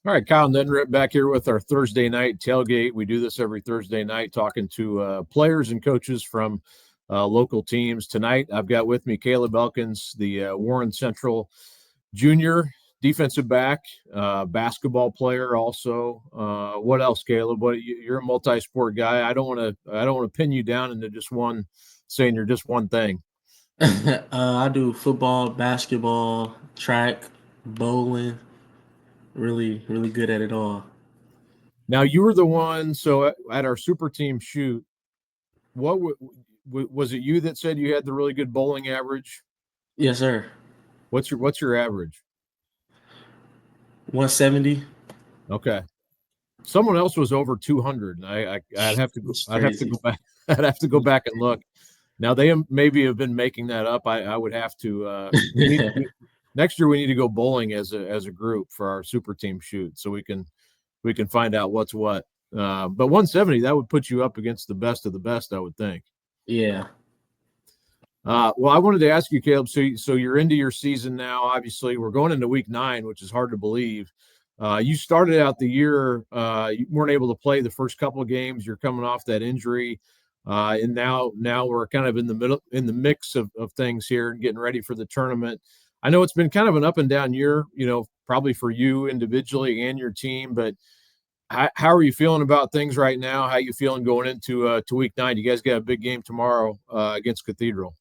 All right, Kyle Neddenritt back here with our Thursday night tailgate. We do this every Thursday night, talking to players and coaches from local teams. Tonight, I've got with me Kaleb Elkins, the Warren Central junior defensive back, basketball player. Also, what else, Kaleb? You're a multi-sport guy. I don't want to pin you down into just one, saying you're just one thing. I do football, basketball, track, bowling. Really, really good at it all. Now, you were the one. So at our super team shoot, what was it? You that said you had the really good bowling average? Yes, sir. What's your average? 170. Okay. Someone else was over 200. I'd have to go. It's I'd have to crazy. go back. I'd have to go back and look. Now they maybe have been making that up. I would have to. Next year we need to go bowling as a group for our super team shoot, so we can find out what's what. But 170, that would put you up against the best of the best, I would think. Yeah. Well, I wanted to ask you, Kaleb. So you're into your season now. Obviously, we're going into week 9, which is hard to believe. You started out the year, you weren't able to play the first couple of games. You're coming off that injury, and now we're kind of in the mix of things here and getting ready for the tournament. I know it's been kind of an up and down year, probably for you individually and your team. But how are you feeling about things right now? How are you feeling going into to week 9? You guys got a big game tomorrow against Cathedral.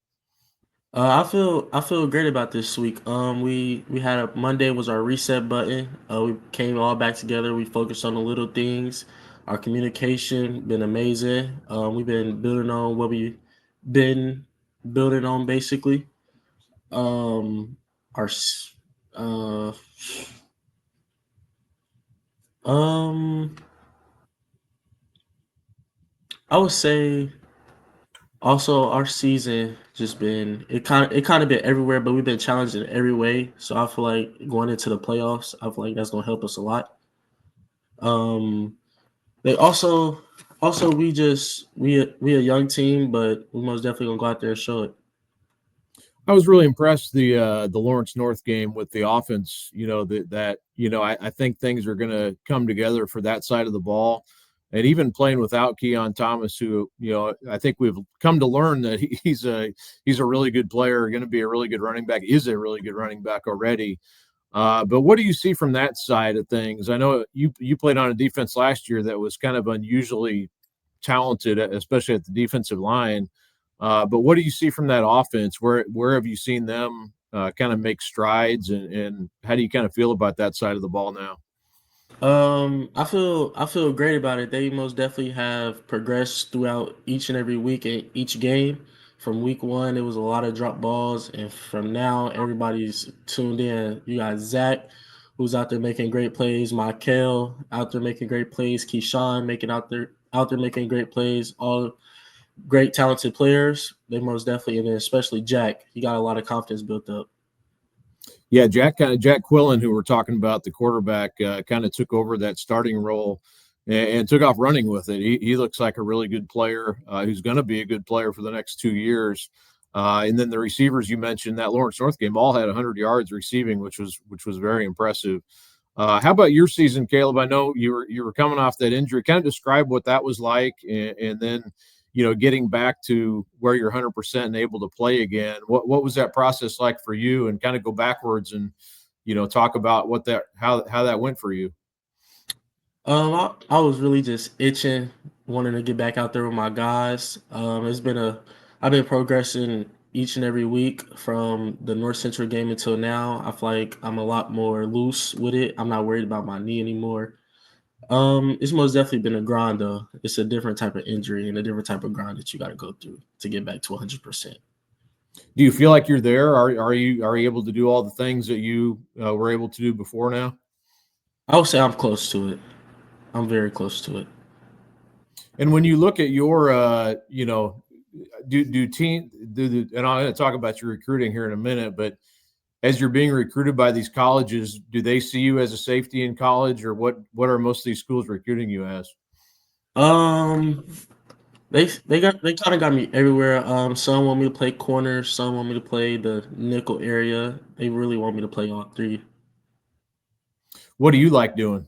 I feel great about this week. We had a Monday was our reset button. We came all back together. We focused on the little things. Our communication been amazing. We've been building on what we been building on basically. Um, our s- uh, um, I would say also our season just been it kind of been everywhere, but we've been challenged in every way. So I feel like going into the playoffs, I feel like that's gonna help us a lot. Um, they also we a young team, but we most definitely gonna go out there and show it. I was really impressed the Lawrence North game with the offense. I think things are going to come together for that side of the ball, and even playing without Keon Thomas, who I think we've come to learn that he's a really good player, going to be a really good running back, is a really good running back already. But what do you see from that side of things? I know you played on a defense last year that was kind of unusually talented, especially at the defensive line. But what do you see from that offense? Where have you seen them kind of make strides, and how do you kind of feel about that side of the ball now? I feel great about it. They most definitely have progressed throughout each and every week and each game. From week one, it was a lot of drop balls, and from now, everybody's tuned in. You got Zach, who's out there making great plays. Michael out there making great plays. Keyshawn making out there making great plays. All great talented players. They most definitely, and then especially Jack, he got a lot of confidence built up. Yeah, Jack Quillen, who we're talking about, the quarterback, kind of took over that starting role and took off running with it. He looks like a really good player who's going to be a good player for the next 2 years. And then the receivers you mentioned, that Lawrence North game, all had 100 yards receiving, which was very impressive. How about your season, Kaleb? I know you were coming off that injury. Kind of describe what that was like, and then getting back to where you're 100% and able to play again. What was that process like for you? And kind of go backwards and talk about how that went for you. I was really just itching, wanting to get back out there with my guys. I've been progressing each and every week from the North Central game until now. I feel like I'm a lot more loose with it. I'm not worried about my knee anymore. It's most definitely been a grind though. It's a different type of injury and a different type of grind that you got to go through to get back to 100%. Do you feel like you're there? Are you able to do all the things that you were able to do before now? I would say I'm close to it. I'm very close to it. And when you look at your, do team do the, and I'm going to talk about your recruiting here in a minute, but as you're being recruited by these colleges, do they see you as a safety in college, or what are most of these schools recruiting you as? Um, they kind of got me everywhere. Some want me to play corner, some want me to play the nickel area. They really want me to play all three. What do you like doing?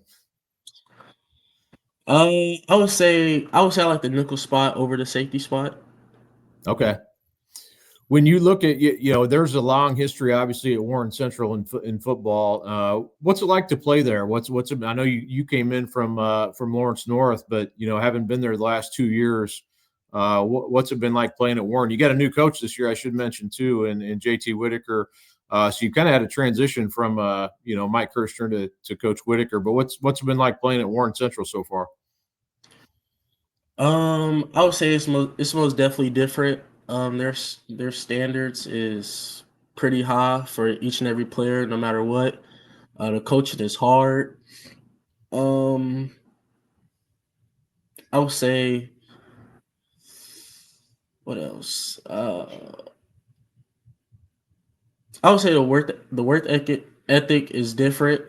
I would say I like the nickel spot over the safety spot. Okay. When you look at there's a long history, obviously, at Warren Central in football. What's it like to play there? I know you came in from Lawrence North, but haven't been there the last 2 years. What's it been like playing at Warren? You got a new coach this year, I should mention too, and JT Whitaker. So you kind of had a transition from Mike Kirshner to Coach Whitaker. But what's it been like playing at Warren Central so far? I would say it's most definitely different. Their standards is pretty high for each and every player, no matter what. The coaching is hard. Um, I would say what else? I would say the work ethic is different.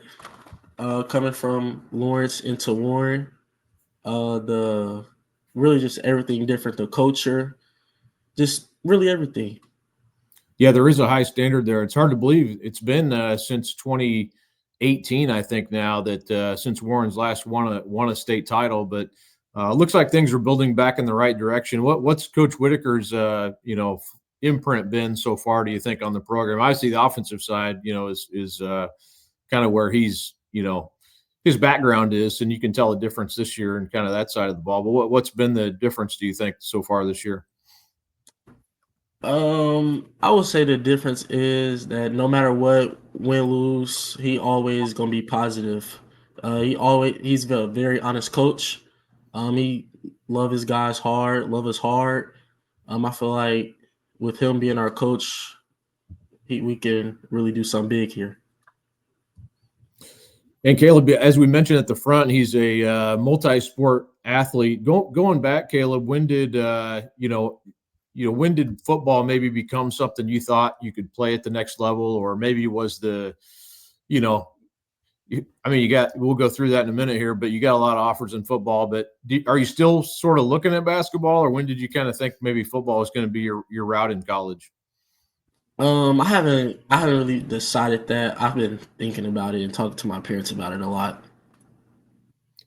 Coming from Lawrence into Warren, the really just everything different. The culture, just really everything. Yeah, there is a high standard there. It's hard to believe it's been since 2018, I think now that since Warren's last won a state title, but looks like things are building back in the right direction. What's Coach Whitaker's imprint been so far? Do you think on the program? Obviously, the offensive side, is kind of where his background is, and you can tell the difference this year and kind of that side of the ball. But what's been the difference, do you think, so far this year? I would say the difference is that no matter what, win lose, he always gonna be positive. He's a very honest coach. He love his guys hard, love us hard. I feel like with him being our coach, we can really do something big here. And Kaleb, as we mentioned at the front, he's a multi-sport athlete. Going back, Kaleb, when did football maybe become something you thought you could play at the next level, or maybe was you know, we'll go through that in a minute here, but you got a lot of offers in football. But are you still sort of looking at basketball, or when did you kind of think maybe football is going to be your route in college? I haven't really decided that. I've been thinking about it and talking to my parents about it a lot.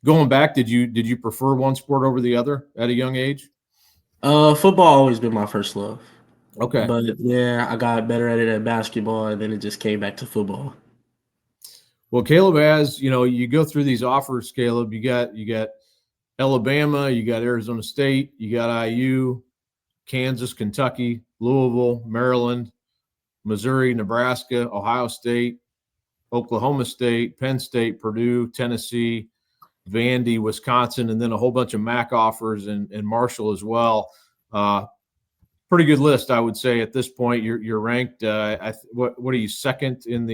Going back, did you prefer one sport over the other at a young age? Football always been my first love, Okay. but yeah, I got better at it at basketball, and then it just came back to football. Well, Kaleb has, you go through these offers, Kaleb. You got Alabama, you got Arizona State, you got IU, Kansas, Kentucky, Louisville, Maryland, Missouri, Nebraska, Ohio State, Oklahoma State, Penn State, Purdue, Tennessee, Vandy, Wisconsin, and then a whole bunch of MAC offers and Marshall as well. Pretty good list, I would say at this point. You're ranked. What are you, second in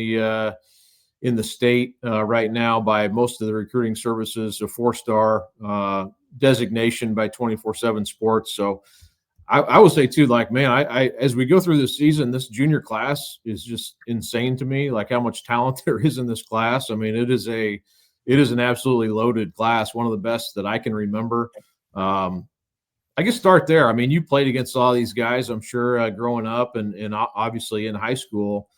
the state right now by most of the recruiting services, a 4-star designation by 24/7 Sports. So I will say too, like, man, I as we go through this season, this junior class is just insane to me. Like how much talent there is in this class. I mean, it is an absolutely loaded class, one of the best that I can remember. I guess start there. I mean, you played against all these guys, I'm sure, growing up and obviously in high school.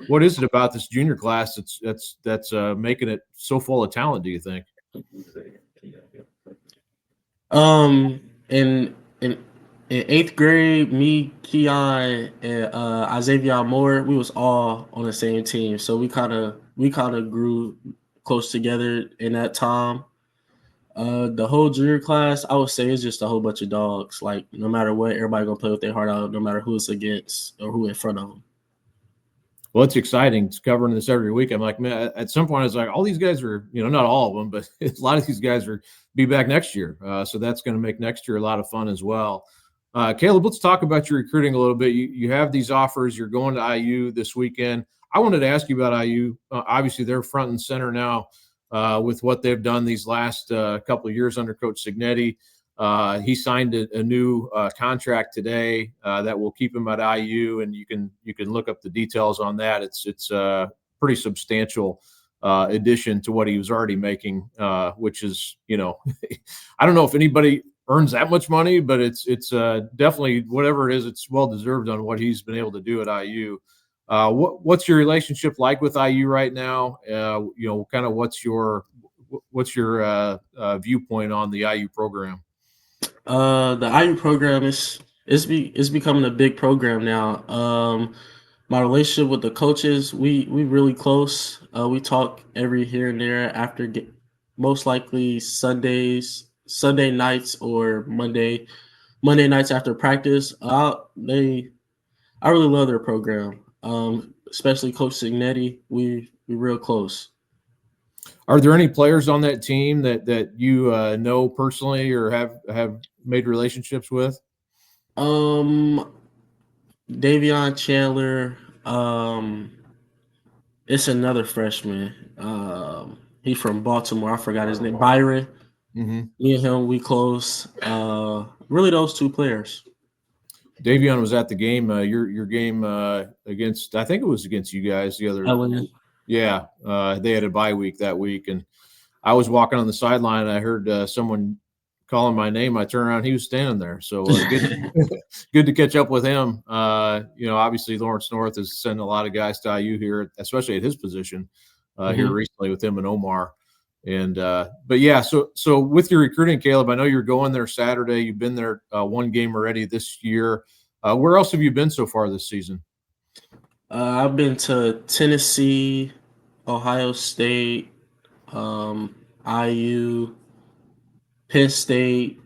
What is it about this junior class that's making it so full of talent, do you think? In eighth grade, me, Keon, and Isaiah Moore, we was all on the same team, so we kind of grew close together in that time. The whole junior class, I would say, is just a whole bunch of dogs. Like no matter what, everybody gonna play with their heart out, no matter who it's against or who in front of them. Well, it's exciting. It's covering this every week. I'm like, man, at some point, I was like, all these guys are, not all of them, but a lot of these guys are be back next year. So that's going to make next year a lot of fun as well. Kaleb, let's talk about your recruiting a little bit. You have these offers. You're going to IU this weekend. I wanted to ask you about IU. Obviously, they're front and center now with what they've done these last couple of years under Coach Signetti. He signed a new contract today that will keep him at IU, and you can look up the details on that. It's a pretty substantial addition to what he was already making, which is I don't know if anybody earns that much money, but it's definitely, whatever it is, it's well deserved on what he's been able to do at IU. What's your relationship like with IU right now? Kind of what's what's your viewpoint on the IU program? The IU program is becoming a big program now. My relationship with the coaches, we really close. We talk every here and there after most likely Sunday nights or Monday nights after practice. I really love their program. Especially Coach Signetti. We real close. Are there any players on that team that you know personally or have made relationships with? Um, Davion Chandler. It's another freshman. He from Baltimore. I forgot his name. Byron. Mm-hmm. Me and him, we close. Really, those two players. Davion was at the game. Your game against, I think it was against you guys the other. Ellen. Yeah, they had a bye week that week, and I was walking on the sideline and I heard someone calling my name. I turned around, he was standing there. So good to catch up with him. Obviously Lawrence North is sending a lot of guys to IU here, especially at his position here recently with him and Omar. And but yeah, so with your recruiting, Kaleb, I know you're going there Saturday. You've been there one game already this year. Where else have you been so far this season? I've been to Tennessee, Ohio State, IU, Penn State,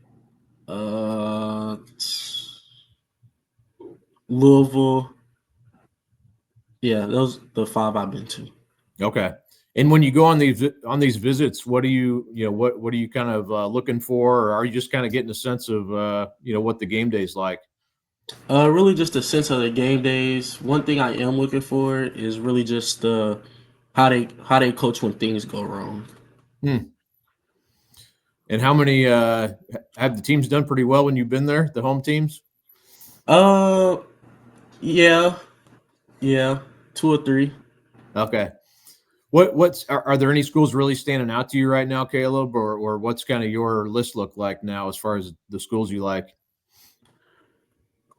uh, Louisville. Yeah, those the five I've been to. Okay. And when you go on these visits, what do what are you kind of looking for, or are you just kind of getting a sense of what the game day's like? Really just a sense of the game days. One thing I am looking for is really just the how they coach when things go wrong. Hmm. And how many have the teams done pretty well when you've been there? The home teams? Uh, yeah, yeah, two or three. Okay. Are there any schools really standing out to you right now, Kaleb, or what's kind of your list look like now as far as the schools you like?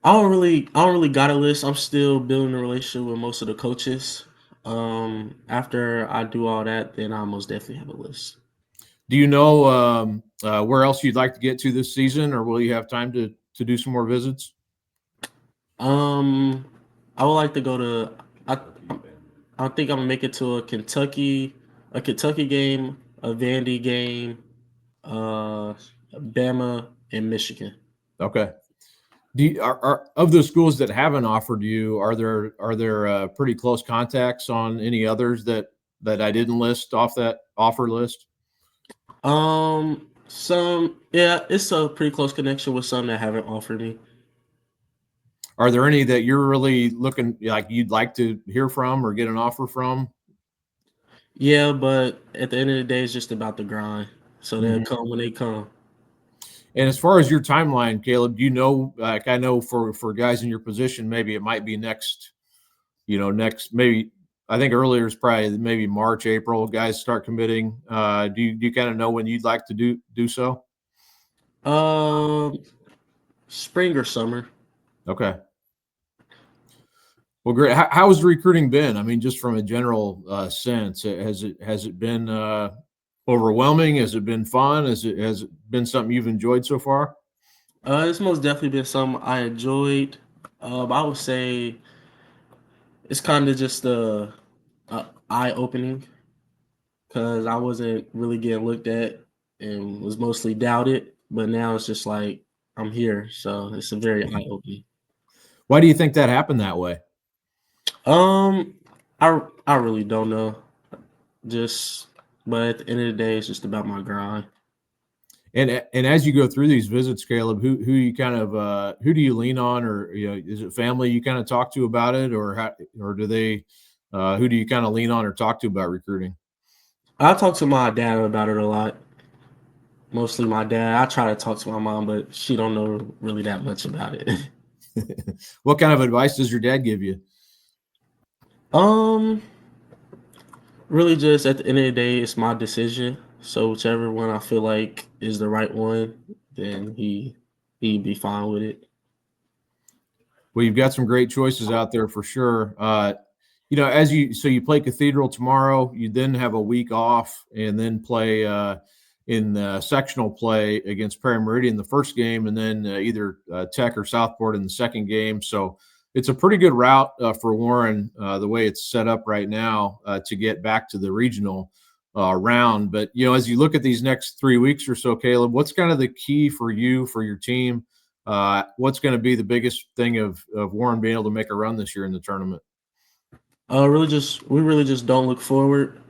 I don't really got a list. I'm still building a relationship with most of the coaches. After I do all that, then I most definitely have a list. Do you know where else you'd like to get to this season, or will you have time to do some more visits? Um, I would like to go to. I I think I'm gonna make it to a Kentucky game, a Vandy game, uh, Bama and Michigan. Okay. Are of the schools that haven't offered you, are there pretty close contacts on any others that I didn't list off that offer list? Some yeah, it's a pretty close connection with some that haven't offered me. Are there any that you're really looking like you'd like to hear from or get an offer from? Yeah, but at the end of the day, it's just about the grind. So they'll Mhm. come when they come. And as far as your timeline, Kaleb, do you know, like I know for guys in your position, maybe it might be next maybe I think earlier is probably maybe March, April, guys start committing. Do you kind of know when you'd like to do so? Um, Spring or summer. Okay. Well, great. How has the recruiting been? I mean, just from a general sense, has it been overwhelming? Has it been fun? Has it been something you've enjoyed so far? It's most definitely been something I enjoyed. I would say it's kind of just eye opening because I wasn't really getting looked at and was mostly doubted. But now it's just like I'm here, so it's a very eye opening. Why do you think that happened that way? Um, I really don't know. Just, but at the end of the day, it's just about my grind. And as you go through these visits, Kaleb, who you kind of who do you lean on, or is it family you kind of talk to about it, or do they who do you kind of lean on or talk to about recruiting? I talk to my dad about it a lot. Mostly my dad. I try to talk to my mom, but she don't know really that much about it. What kind of advice does your dad give you? um, Really, just at the end of the day, it's my decision. So whichever one I feel like is the right one, then he'd be fine with it. Well, you've got some great choices out there for sure. As you play Cathedral tomorrow, you then have a week off, and then play in sectional play against Perry Meridian the first game, and then either Tech or Southport in the second game. So it's a pretty good route for Warren, the way it's set up right now, to get back to the regional round. But as you look at these next 3 weeks or so, Kaleb, what's kind of the key for you, for your team? What's going to be the biggest thing of Warren being able to make a run this year in the tournament? We really just don't look forward,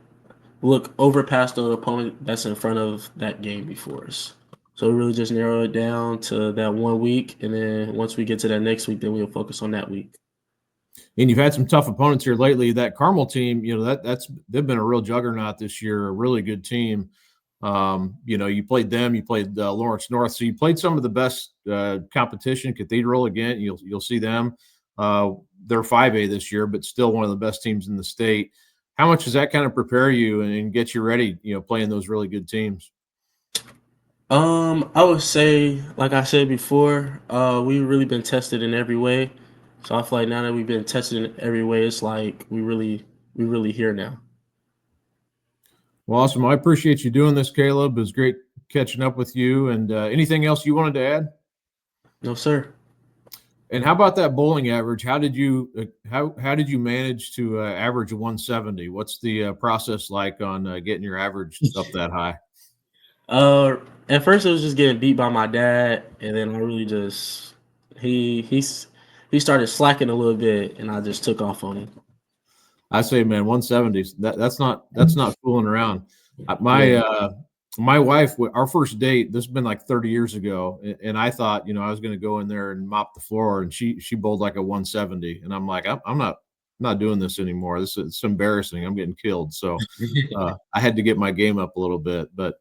look over past the opponent that's in front of that game before us. So we really just narrow it down to that 1 week, and then once we get to that next week, then we'll focus on that week. And you've had some tough opponents here lately. That Carmel team, they've been a real juggernaut this year, a really good team. You played them, you played Lawrence North, so you played some of the best competition. Cathedral again, you'll see them. They're 5A this year, but still one of the best teams in the state. How much does that kind of prepare you and get you ready, playing those really good teams? I would say, like I said before, we've really been tested in every way. So I feel like now that we've been tested in every way, it's like we really here now. Well, awesome. I appreciate you doing this, Kaleb. It was great catching up with you. And anything else you wanted to add? No, sir. And how about that bowling average? How did you manage to average a 170? What's the process like on getting your average up that high? Uh, at first it was just getting beat by my dad, and then I really just he started slacking a little bit, and I just took off on him. I say, man, 170. That's not fooling around. My Yeah. my wife, our first date, this has been like 30 years ago, and I thought, I was going to go in there and mop the floor, and she bowled like a 170, and I'm like, I'm not doing this anymore. It's embarrassing. I'm getting killed. So I had to get my game up a little bit, but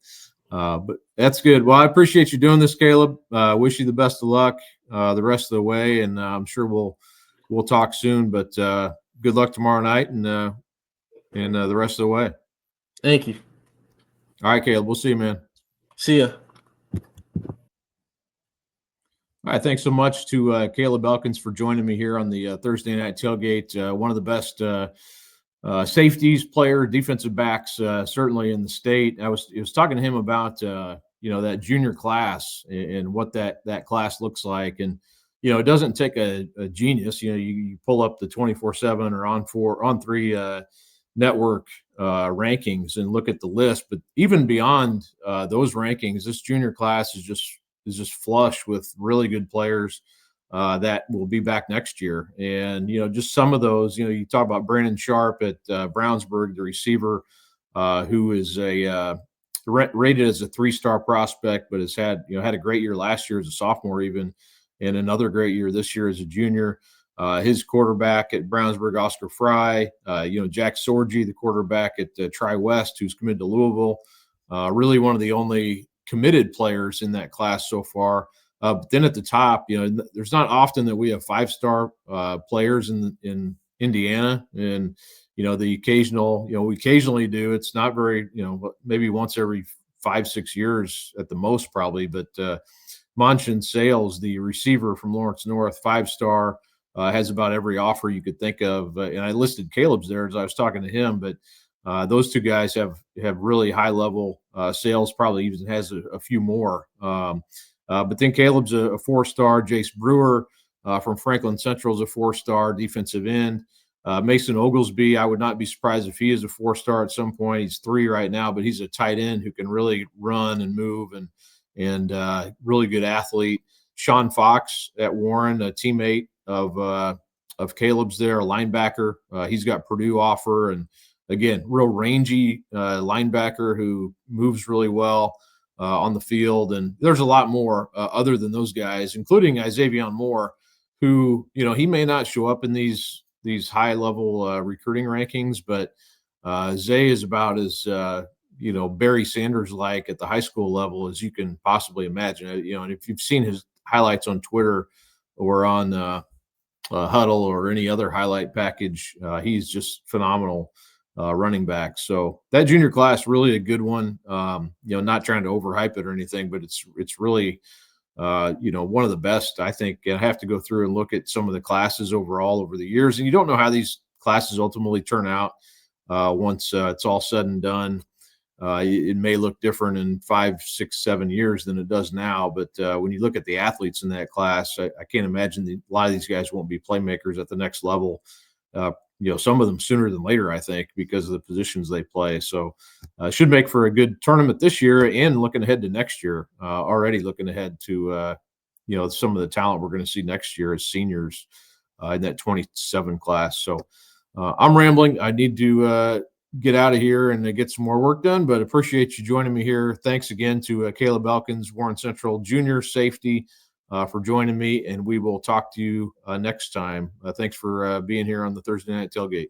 that's good. Well, I appreciate you doing this, Kaleb. Wish you the best of luck the rest of the way, and I'm sure we'll talk soon. But good luck tomorrow night and the rest of the way. Thank you. All right, Kaleb. We'll see you, man. See ya. All right, thanks so much to Kaleb Elkins for joining me here on the Thursday Night Tailgate. One of the best safeties, player, defensive backs, certainly in the state. I was talking to him about that junior class and what that class looks like, and it doesn't take a genius. You pull up the 24/7 or on three network rankings and look at the list, but even beyond those rankings, this junior class is just flush with really good players that will be back next year. And, just some of those, you talk about Brandon Sharp at Brownsburg, the receiver, who is rated as a 3-star prospect, but has had a great year last year as a sophomore even, and another great year this year as a junior. His quarterback at Brownsburg, Oscar Fry, Jack Sorgi, the quarterback at Tri-West, who's committed to Louisville, really one of the only committed players in that class so far. But then at the top, there's not often that we have 5-star players in Indiana, and the occasional, we occasionally do. It's not very, maybe once every 5-6 years at the most, probably. But Manchin Sales, the receiver from Lawrence North, 5-star, has about every offer you could think of. And I listed Kaleb's there as I was talking to him, but those two guys have really high level sales. Probably even has a few more. But then Kaleb's a 4-star. Jace Brewer from Franklin Central is a 4-star defensive end. Mason Oglesby, I would not be surprised if he is a 4-star at some point. He's 3 right now, but he's a tight end who can really run and move and really good athlete. Sean Fox at Warren, a teammate of Kaleb's there, a linebacker. He's got Purdue offer, and again, real rangy linebacker who moves really well on the field. And there's a lot more other than those guys, including Xavier Moore, who, he may not show up in these high level recruiting rankings, but Zay is about as Barry Sanders like at the high school level as you can possibly imagine. And if you've seen his highlights on Twitter or on Huddle or any other highlight package, he's just phenomenal running back. So that junior class, really a good one. Not trying to overhype it or anything, but it's really one of the best, I think. I have to go through and look at some of the classes overall over the years, and you don't know how these classes ultimately turn out once it's all said and done. It may look different in 5, 6, 7 years than it does now. But when you look at the athletes in that class, I can't imagine a lot of these guys won't be playmakers at the next level. Some of them sooner than later, I think, because of the positions they play. So should make for a good tournament this year, and looking ahead to next year, already looking ahead to, some of the talent we're going to see next year as seniors in that 27 class. So I'm rambling. I need to get out of here and get some more work done, but appreciate you joining me here. Thanks again to Kaleb Elkins, Warren Central Junior Safety, for joining me, and we will talk to you next time. Thanks for being here on the Thursday Night Tailgate.